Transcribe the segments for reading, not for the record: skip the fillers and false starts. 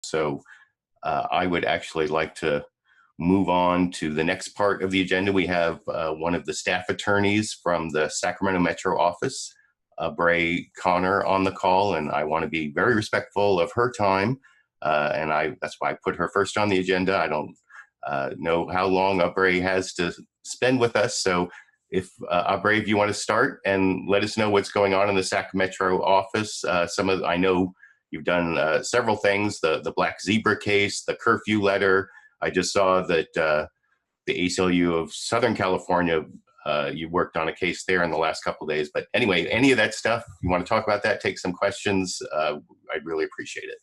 So I would actually like to move on to the next part of the agenda. We have one of the staff attorneys from the Sacramento Metro office, Abre Connor, on the call, and I want to be very respectful of her time. That's why I put her first on the agenda. I don't know how long Abre has to spend with us. So if Abre, if you want to start and let us know what's going on in the Sac Metro office. I know you've done several things, the Black Zebra case, the curfew letter. I just saw that the ACLU of Southern California, you worked on a case there in the last couple of days. But anyway, any of that stuff, you want to talk about that, take some questions, I'd really appreciate it.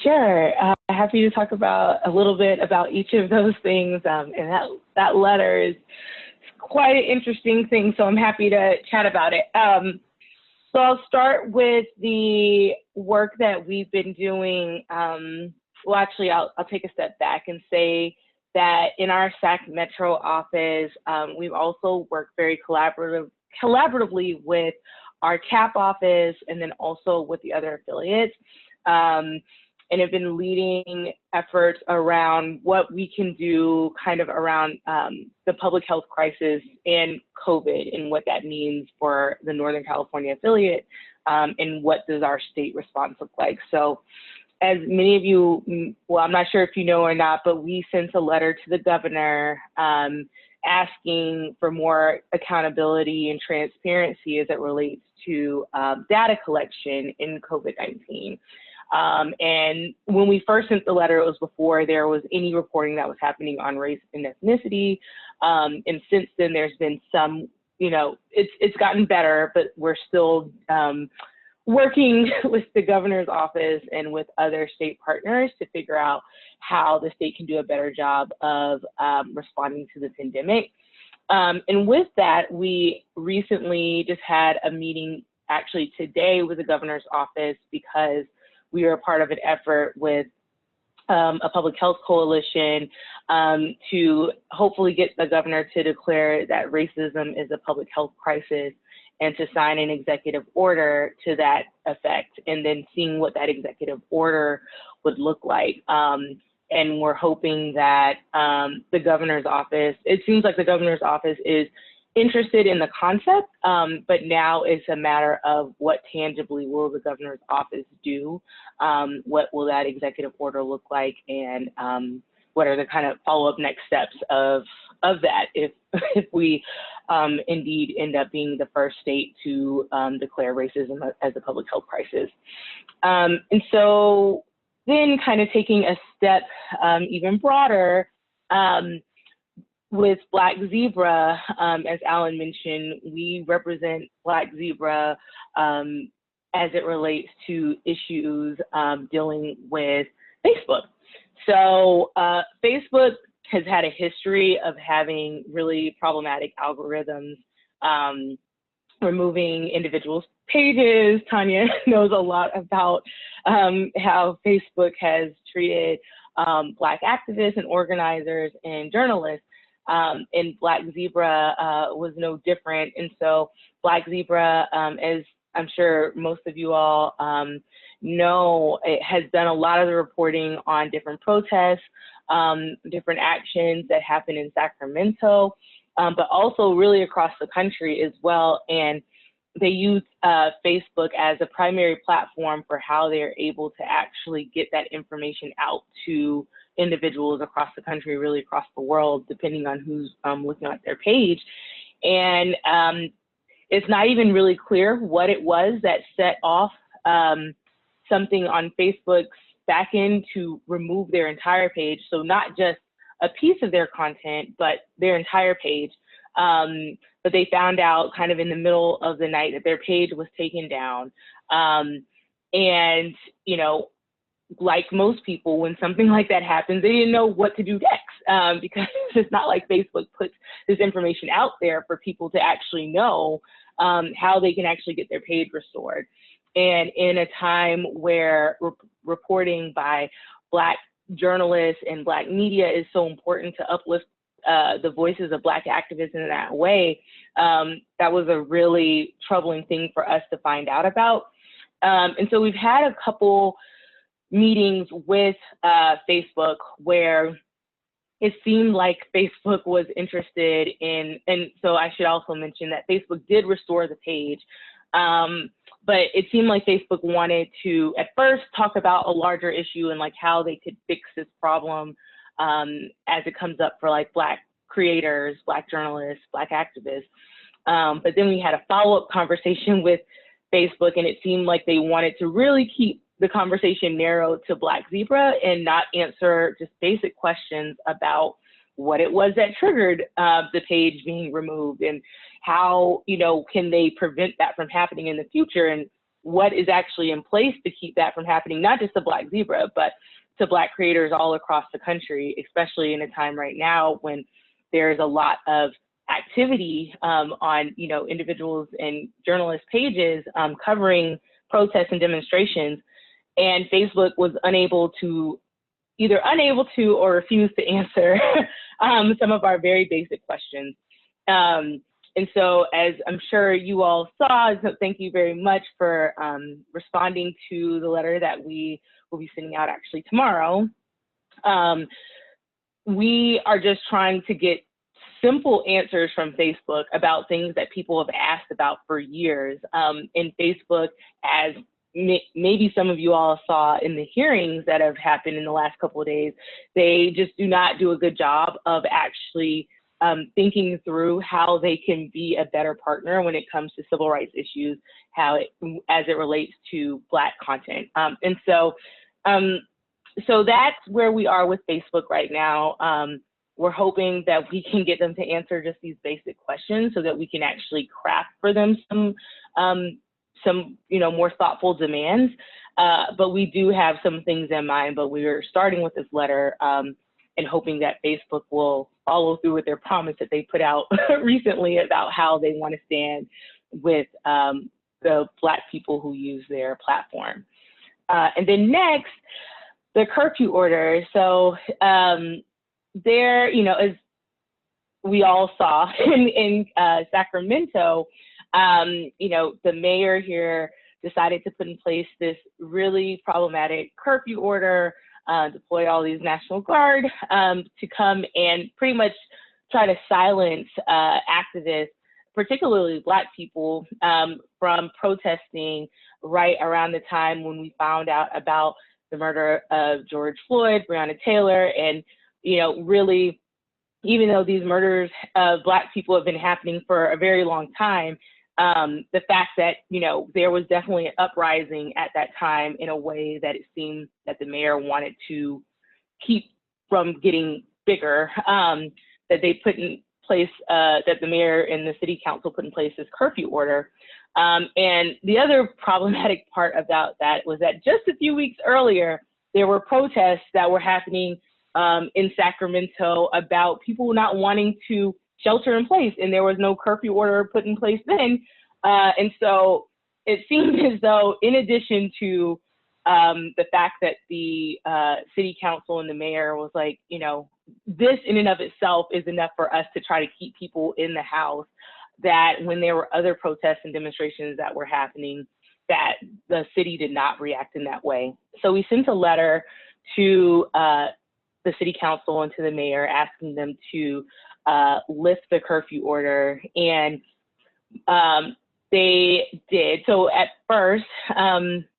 Sure. Happy to talk about a little bit about each of those things. And that letter is quite an interesting thing, so I'm happy to chat about it. So I'll start with the work that we've been doing. Well, actually, I'll take a step back and say that in our SAC Metro office, we've also worked very collaboratively with our CAP office and then also with the other affiliates. And have been leading efforts around what we can do kind of around the public health crisis and COVID and what that means for the Northern California affiliate and what does our state response look like. So as many of you, well, I'm not sure if you know or not, but we sent a letter to the governor asking for more accountability and transparency as it relates to data collection in COVID-19. And when we first sent the letter, it was before there was any reporting that was happening on race and ethnicity. And since then, there's been some, it's gotten better, but we're still working with the governor's office and with other state partners to figure out how the state can do a better job of responding to the pandemic. And with that, we recently just had a meeting actually today with the governor's office because we are a part of an effort with a public health coalition to hopefully get the governor to declare that racism is a public health crisis and to sign an executive order to that effect, and then seeing what that executive order would look like. And we're hoping that the governor's office, it seems like the governor's office is interested in the concept, but now it's a matter of what tangibly will the governor's office do, what will that executive order look like, and what are the kind of follow-up next steps of that if we indeed end up being the first state to declare racism as a public health crisis. And so then kind of taking a step even broader, with Black Zebra, as Alan mentioned, we represent Black Zebra as it relates to issues dealing with Facebook. So Facebook has had a history of having really problematic algorithms, removing individuals' pages. Tanya knows a lot about how Facebook has treated Black activists and organizers and journalists. And Black Zebra was no different. And so Black Zebra, as I'm sure most of you all know, it has done a lot of the reporting on different protests, different actions that happen in Sacramento, but also really across the country as well. And they use Facebook as a primary platform for how they're able to actually get that information out to individuals across the country, really across the world, depending on who's looking at their page. And it's not even really clear what it was that set off something on Facebook's backend to remove their entire page. So not just a piece of their content, but their entire page. But they found out kind of in the middle of the night that their page was taken down. And, like most people, when something like that happens, they didn't know what to do next, because it's not like Facebook puts this information out there for people to actually know how they can actually get their page restored. And in a time where reporting by Black journalists and Black media is so important to uplift the voices of Black activists in that way, that was a really troubling thing for us to find out about. And so we've had a couple meetings with Facebook where it seemed like Facebook was interested in, and so I should also mention that Facebook did restore the page, but it seemed like Facebook wanted to at first talk about a larger issue and like how they could fix this problem as it comes up for like Black creators, Black journalists, Black activists. But then we had a follow-up conversation with Facebook, and it seemed like they wanted to really keep the conversation narrowed to Black Zebra and not answer just basic questions about what it was that triggered the page being removed, and how, you know, can they prevent that from happening in the future, and what is actually in place to keep that from happening, not just to Black Zebra, but to Black creators all across the country, especially in a time right now when there's a lot of activity on, you know, individuals and journalist pages covering protests and demonstrations. And Facebook was either unable to or refuse to answer some of our very basic questions. And so, as I'm sure you all saw, so thank you very much for responding to the letter that we will be sending out actually tomorrow. We are just trying to get simple answers from Facebook about things that people have asked about for years. And Facebook, as maybe some of you all saw in the hearings that have happened in the last couple of days, they just do not do a good job of actually thinking through how they can be a better partner when it comes to civil rights issues, as it relates to Black content. And so that's where we are with Facebook right now. We're hoping that we can get them to answer just these basic questions so that we can actually craft for them some you know, more thoughtful demands. But we do have some things in mind, but we are starting with this letter and hoping that Facebook will follow through with their promise that they put out recently about how they want to stand with the Black people who use their platform. And then next, the curfew order. So there, you know, as we all saw in Sacramento, you know, the mayor here decided to put in place this really problematic curfew order, deploy all these National Guard to come and pretty much try to silence activists, particularly Black people, from protesting right around the time when we found out about the murder of George Floyd, Breonna Taylor, and, you know, really, even though these murders of Black people have been happening for a very long time, the fact that, you know, there was definitely an uprising at that time in a way that it seemed that the mayor wanted to keep from getting bigger, that they put in place, that the mayor and the city council put in place this curfew order. And the other problematic part about that was that just a few weeks earlier, there were protests that were happening in Sacramento about people not wanting to shelter in place, and there was no curfew order put in place then. And so it seemed as though, in addition to the fact that the city council and the mayor was like, you know, this in and of itself is enough for us to try to keep people in the house, that when there were other protests and demonstrations that were happening, that the city did not react in that way. So we sent a letter to the city council and to the mayor asking them to lift the curfew order, and they did. So at first,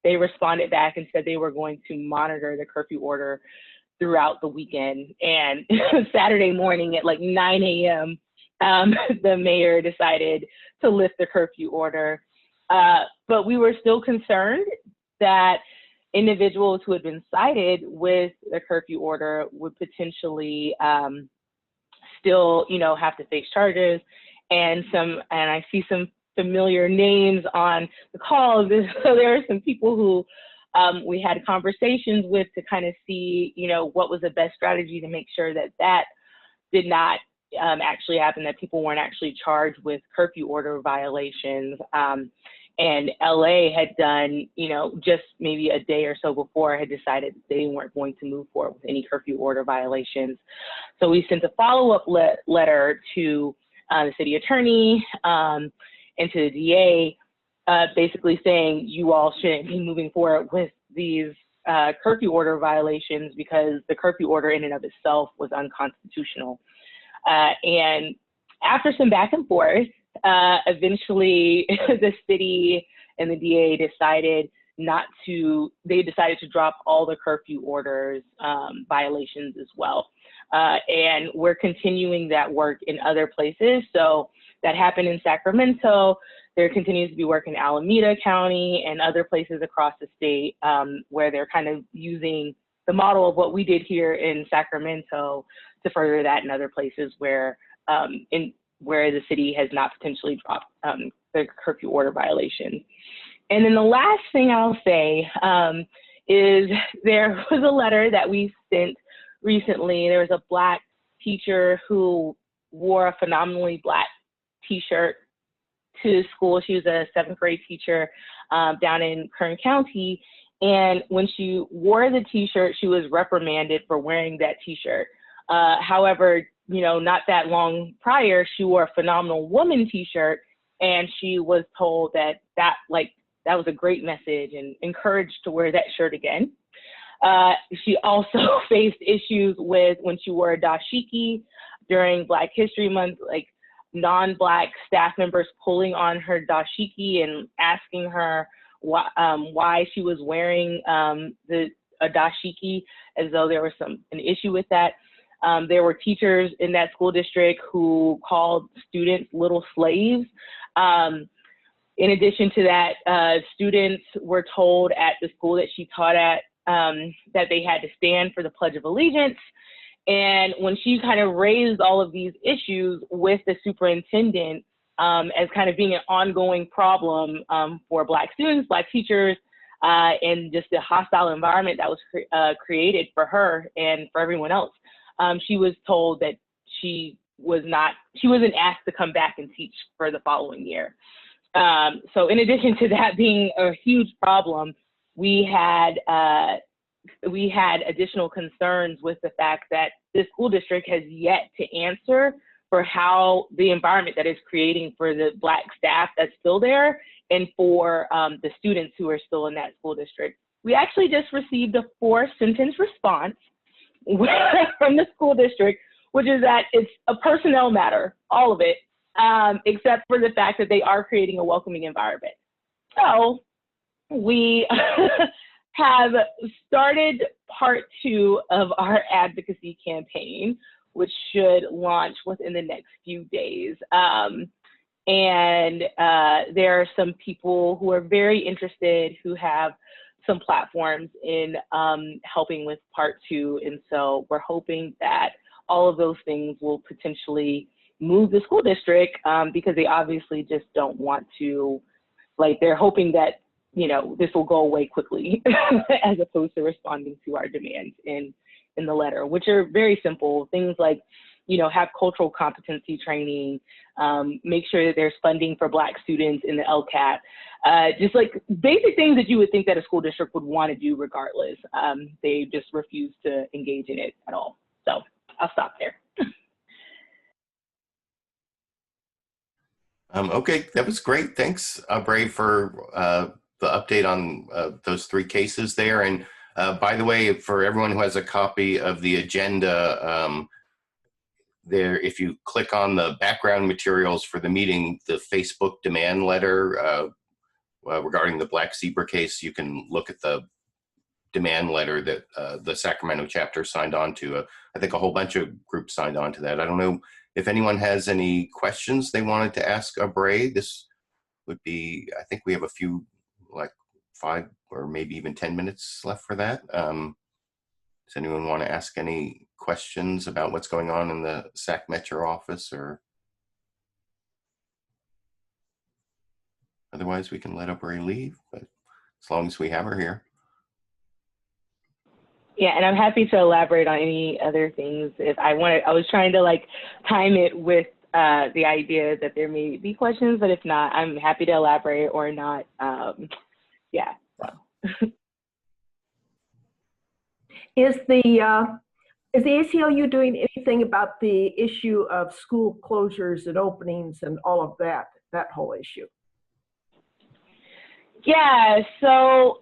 they responded back and said they were going to monitor the curfew order throughout the weekend. And Saturday morning at like 9 a.m., the mayor decided to lift the curfew order. But we were still concerned that individuals who had been cited with the curfew order would potentially still, you know, have to face charges. And I see some familiar names on the call. So there are some people who we had conversations with to kind of see, you know, what was the best strategy to make sure that that did not actually happen, that people weren't actually charged with curfew order violations. And LA had done, you know, just maybe a day or so before, had decided they weren't going to move forward with any curfew order violations. So we sent a follow-up letter to the city attorney and to the DA, basically saying you all shouldn't be moving forward with these curfew order violations because the curfew order in and of itself was unconstitutional. And after some back and forth, eventually the city and the DA decided they decided to drop all the curfew orders violations as well. And we're continuing that work in other places. So that happened in Sacramento. There continues to be work in Alameda County and other places across the state where they're kind of using the model of what we did here in Sacramento to further that in other places where the city has not potentially dropped the curfew order violations. And then the last thing I'll say is there was a letter that we sent recently. There was a Black teacher who wore a phenomenally Black t-shirt to school. She was a 7th grade teacher down in Kern County. And when she wore the t-shirt, she was reprimanded for wearing that t-shirt. However, not that long prior, she wore a Phenomenal Woman t-shirt, and she was told that was a great message and encouraged to wear that shirt again. She also faced issues with when she wore a dashiki during Black History Month, like non-Black staff members pulling on her dashiki and asking her why she was wearing a dashiki, as though there was an issue with that. There were teachers in that school district who called students little slaves. In addition to that, students were told at the school that she taught at that they had to stand for the Pledge of Allegiance. And when she kind of raised all of these issues with the superintendent as kind of being an ongoing problem for Black students, Black teachers, and just the hostile environment that was created for her and for everyone else, she was told that she wasn't asked to come back and teach for the following year. So in addition to that being a huge problem, we had additional concerns with the fact that this school district has yet to answer for how the environment that is creating for the Black staff that's still there and for the students who are still in that school district. We actually just received a 4-sentence response from the school district, which is that it's a personnel matter, all of it, except for the fact that they are creating a welcoming environment. So we have started part 2 of our advocacy campaign, which should launch within the next few days. And there are some people who are very interested who have some platforms in helping with part 2. And so we're hoping that all of those things will potentially move the school district because they obviously just don't want to, they're hoping that, this will go away quickly as opposed to responding to our demands in the letter, which are very simple. Things like, have cultural competency training, make sure that there's funding for Black students in the LCAT, just like basic things that you would think that a school district would want to do regardless. They just refuse to engage in it at all. So I'll stop there. Okay, that was great. Thanks, Abre, for the update on those 3 cases there. And by the way, for everyone who has a copy of the agenda, if you click on the background materials for the meeting, the Facebook demand letter regarding the Black Zebra case, you can look at the demand letter that the Sacramento chapter signed on to. I think a whole bunch of groups signed on to that. I don't know if anyone has any questions they wanted to ask Abre. This would be, I think we have a few, like 5 or maybe even 10 minutes left for that. Does anyone want to ask any questions about what's going on in the Sac Metro office, or otherwise we can let Abre leave, but as long as we have her here. Yeah, and I'm happy to elaborate on any other things if I wanted. I was trying to time it with the idea that there may be questions, but if not, I'm happy to elaborate or not. Yeah. So. Is the ACLU doing anything about the issue of school closures and openings and all of that whole issue? Yeah, so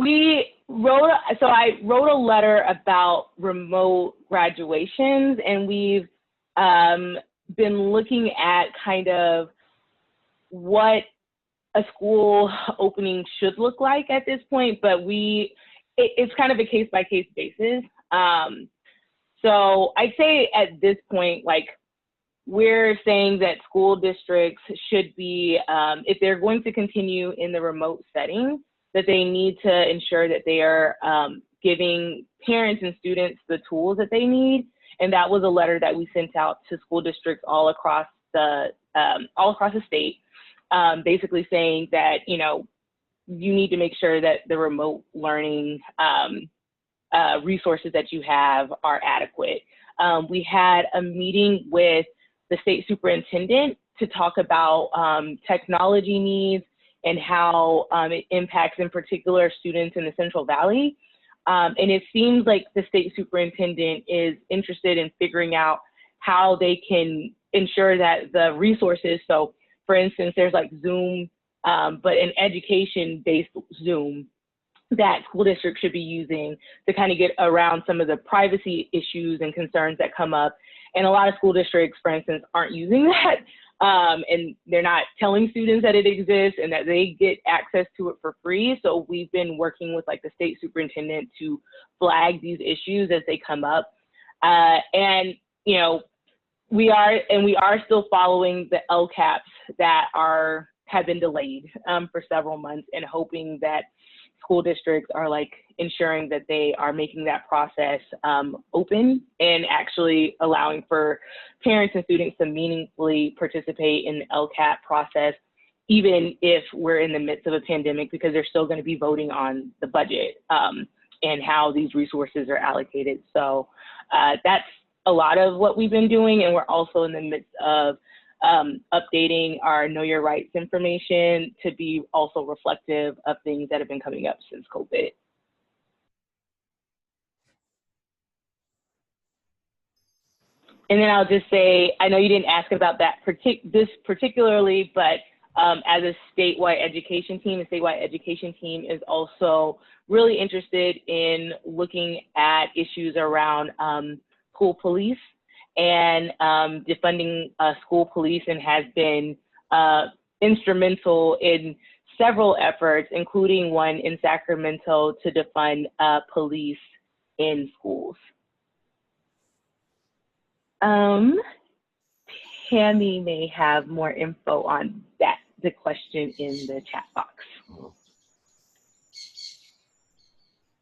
I wrote a letter about remote graduations, and we've been looking at kind of what a school opening should look like at this point, but it's kind of a case-by-case basis. So I'd say at this point, like, we're saying that school districts should be, if they're going to continue in the remote setting, that they need to ensure that they are giving parents and students the tools that they need. And that was a letter that we sent out to school districts all across the state, basically saying that, you know, you need to make sure that the remote learning resources that you have are adequate. We had a meeting with the state superintendent to talk about technology needs and how it impacts, in particular, students in the Central Valley. And it seems like the state superintendent is interested in figuring out how they can ensure that the resources, so for instance, there's like Zoom, but an education-based Zoom that school districts should be using to kind of get around some of the privacy issues and concerns that come up. And a lot of school districts, for instance, aren't using that. And they're not telling students that it exists and that they get access to it for free. So we've been working with like the state superintendent to flag these issues as they come up. And, you know, we are still following the LCAPs that have been delayed for several months, and hoping that school districts are like ensuring that they are making that process open and actually allowing for parents and students to meaningfully participate in the LCAP process, even if we're in the midst of a pandemic, because they're still going to be voting on the budget and how these resources are allocated. So that's a lot of what we've been doing. And we're also in the midst of updating our Know Your Rights information to be also reflective of things that have been coming up since COVID. And then I'll just say, I know you didn't ask about that this particularly, but as a statewide education team, the statewide education team is also really interested in looking at issues around school police and defunding school police, and has been instrumental in several efforts, including one in Sacramento to defund police in schools. Tammy may have more info on that, the question in the chat box.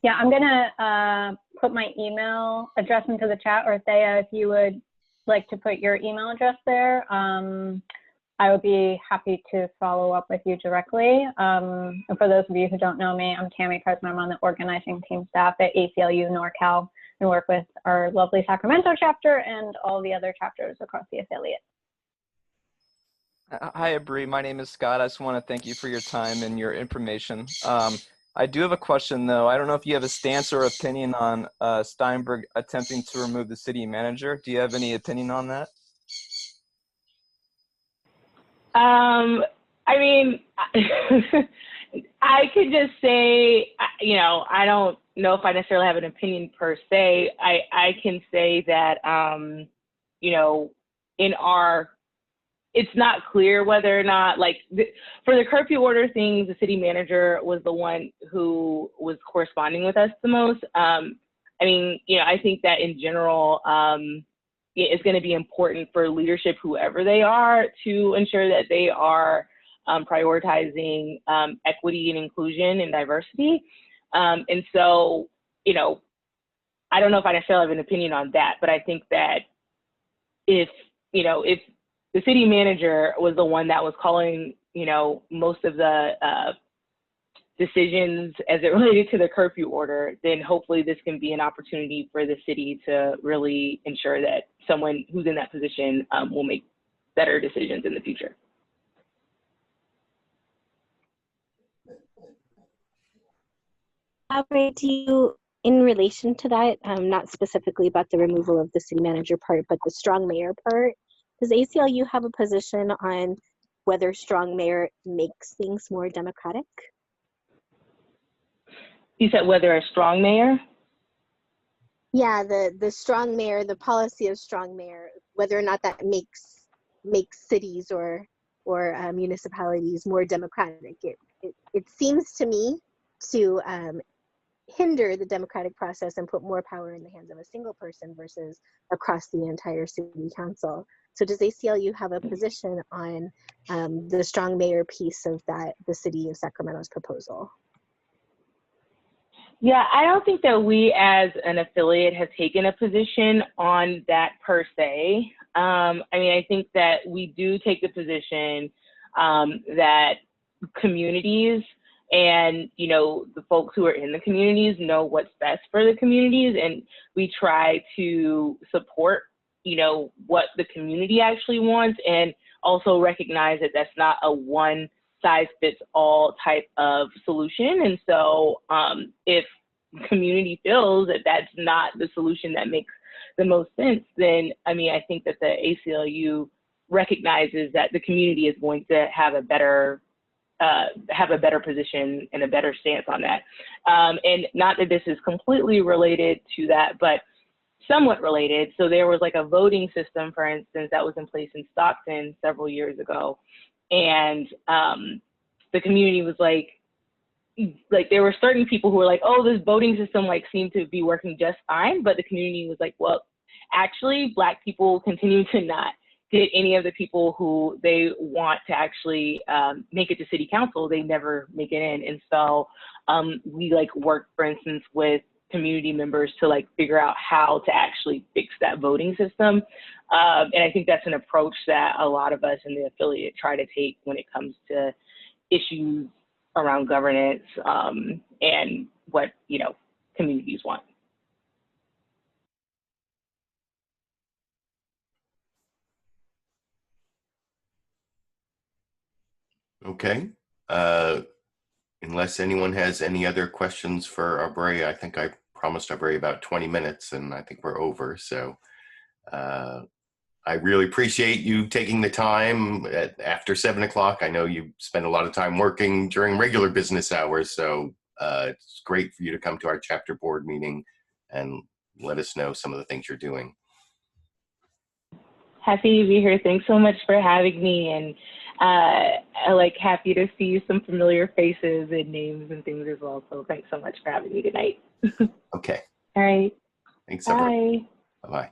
Yeah, I'm gonna put my email address into the chat, or Thea, if you would like to put your email address there, I would be happy to follow up with you directly. And for those of you who don't know me, I'm Tammy Presman. I'm on the organizing team staff at ACLU NorCal and work with our lovely Sacramento chapter and all the other chapters across the affiliate. Hi, Abre. My name is Scott. I just want to thank you for your time and your information. I do have a question, though. I don't know if you have a stance or opinion on Steinberg attempting to remove the city manager. Do you have any opinion on that? I mean, I could just say, you know, I don't know if I necessarily have an opinion per se. I can say that, you know, it's not clear whether or not, like, for the curfew order things, the city manager was the one who was corresponding with us the most. I mean, you know, I think that in general, it's going to be important for leadership, whoever they are, to ensure that they are prioritizing equity and inclusion and diversity. And so, you know, I don't know if I necessarily have an opinion on that, but I think that if the city manager was the one that was calling, you know, most of the decisions as it related to the curfew order, then hopefully this can be an opportunity for the city to really ensure that someone who's in that position will make better decisions in the future. Abre, do you, in relation to that, not specifically about the removal of the city manager part, but the strong mayor part, does ACLU have a position on whether strong mayor makes things more democratic? You said whether a strong mayor? Yeah, the strong mayor, the policy of strong mayor, whether or not that makes cities or municipalities more democratic. It seems to me to hinder the democratic process and put more power in the hands of a single person versus across the entire city council. So does ACLU have a position on the strong mayor piece of that, the city of Sacramento's proposal? Yeah, I don't think that we as an affiliate have taken a position on that per se. I mean, I think that we do take the position that communities and, you know, the folks who are in the communities know what's best for the communities, and we try to support, you know, what the community actually wants, and also recognize that that's not a one size fits all type of solution. And so if community feels that that's not the solution that makes the most sense, then I mean, I think that the ACLU recognizes that the community is going to have a better position and a better stance on that. And not that this is completely related to that, but somewhat related. So there was like a voting system, for instance, that was in place in Stockton several years ago. And the community was like there were certain people who were like, oh, this voting system like seemed to be working just fine. But the community was like, well, actually, Black people continue to not get any of the people who they want to actually make it to city council. They never make it in. And so we like work, for instance, with community members to like figure out how to actually fix that voting system. And I think that's an approach that a lot of us in the affiliate try to take when it comes to issues around governance and what, you know, communities want. Okay. Unless anyone has any other questions for Abre, I think I promised Abre about 20 minutes and I think we're over. So I really appreciate you taking the time after 7 o'clock. I know you spend a lot of time working during regular business hours. So it's great for you to come to our chapter board meeting and let us know some of the things you're doing. Happy to be here. Thanks so much for having me. And I like happy to see some familiar faces and names and things as well. So thanks so much for having me tonight. Okay. All right. Thanks. Bye. Bye-bye.